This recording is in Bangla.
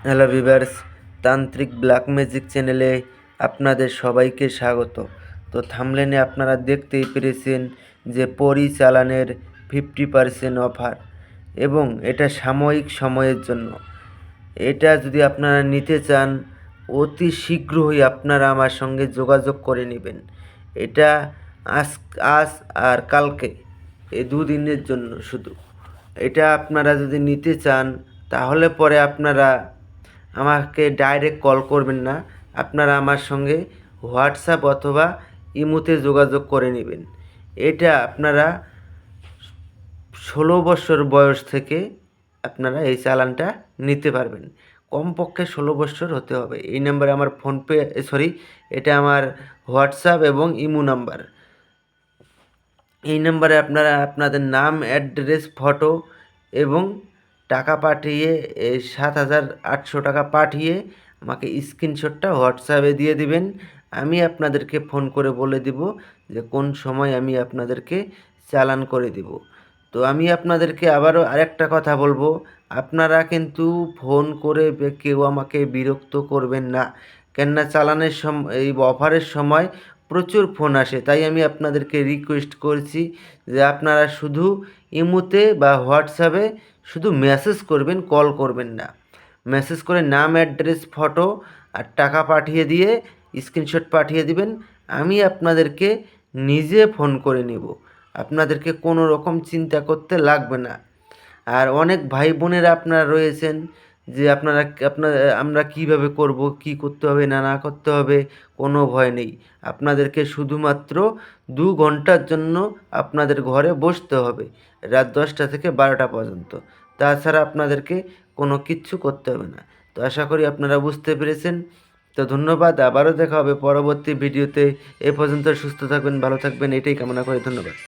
হ্যালো ভিউয়ার্স, তান্ত্রিক ব্ল্যাক ম্যাজিক চ্যানেলে আপনাদের সবাইকে স্বাগত। তো থাম্বনেলে আপনারা দেখতেই পেরেছেন যে পরিচালনের 50% অফার, এবং এটা সাময়িক সময়ের জন্য। এটা যদি আপনারা নিতে চান অতি শীঘ্রই আপনারা আমার সঙ্গে যোগাযোগ করে নেবেন। এটা আজ আজ আর কালকে এই দুদিনের জন্য শুধু। এটা আপনারা যদি নিতে চান তাহলে পরে আপনারা আমাকে ডাইরেক্ট কল করবেন না, আপনারা আমার সঙ্গে হোয়াটসঅ্যাপ অথবা ইমোতে যোগাযোগ করে নেবেন। এটা আপনারা 16 বছর বয়স থেকে আপনারা এই চালানটা নিতে পারবেন। কমপক্ষে 16 বছর হতে হবে। এই নাম্বারে আমার ফোনপে এটা আমার হোয়াটসঅ্যাপ এবং ইমো নাম্বার। এই নাম্বারে আপনারা আপনাদের নাম, অ্যাড্রেস, ফটো এবং টাকা পাঠিয়ে 7,800 টাকা পাঠিয়ে আমাকে স্ক্রিনশটটা হোয়াটসঅ্যাপে দিয়ে দিবেন। আমি আপনাদেরকে ফোন করে বলে দিব যে কোন সময় আমি আপনাদেরকে চালান করে দিব। তো আমি আপনাদেরকে আবারও আরেকটা কথা বলবো, আপনারা কিন্তু ফোন করে কেউ আমাকে বিরক্ত করবেন না। কেননা চালানের এই অফারের সময় প্রচুর ফোন আসে, তাই আমি আপনাদেরকে রিকোয়েস্ট করছি যে আপনারা শুধু ইমোতে বা হোয়াটসঅ্যাপে শুধু মেসেজ করবেন, কল করবেন না। মেসেজ করে নাম, অ্যাড্রেস, ফটো আর টাকা পাঠিয়ে দিয়ে স্ক্রিনশট পাঠিয়ে দিবেন। আমি আপনাদেরকে নিজে ফোন করে নেব, আপনাদেরকে কোনো রকম চিন্তা করতে লাগবে না। আর অনেক ভাই বোনেরা আপনারা রয়েছেন যে আমরা কিভাবে করব, কি করতে হবে না করতে হবে, কোনো ভয় নেই। আপনাদেরকে শুধুমাত্র 2 ঘন্টার জন্য আপনাদের ঘরে বসতে হবে, রাত 10টা থেকে 12টা পর্যন্ত। তাছাড়া আপনাদেরকে কোনো কিচ্ছু করতে হবে না। তো আশা করি আপনারা বুঝতে পেরেছেন। তো ধন্যবাদ, আবারও দেখা হবে পরবর্তী ভিডিওতে। এ পর্যন্ত সুস্থ থাকবেন, ভালো থাকবেন, এটাই কামনা করি। ধন্যবাদ।